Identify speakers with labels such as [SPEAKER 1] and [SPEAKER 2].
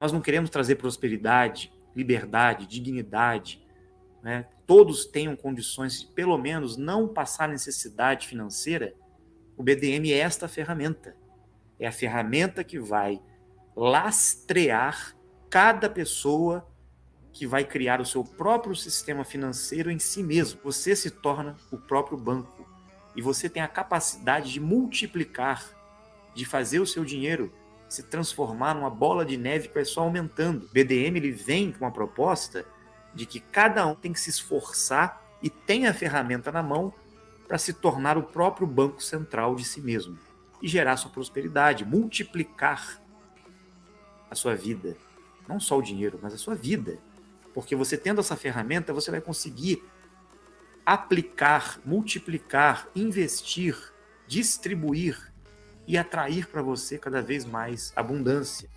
[SPEAKER 1] Nós não queremos trazer prosperidade, liberdade, dignidade, né? Todos tenham condições de, pelo menos, não passar necessidade financeira. O BDM é esta ferramenta. É a ferramenta que vai lastrear cada pessoa, que vai criar o seu próprio sistema financeiro em si mesmo. Você se torna o próprio banco e você tem a capacidade de multiplicar, de fazer o seu dinheiro se transformar numa bola de neve que vai só aumentando. O BDM ele vem com uma proposta de que cada um tem que se esforçar e tem a ferramenta na mão para se tornar o próprio banco central de si mesmo e gerar sua prosperidade, multiplicar a sua vida. Não só o dinheiro, mas a sua vida. Porque você tendo essa ferramenta, você vai conseguir aplicar, multiplicar, investir, distribuir e atrair para você cada vez mais abundância.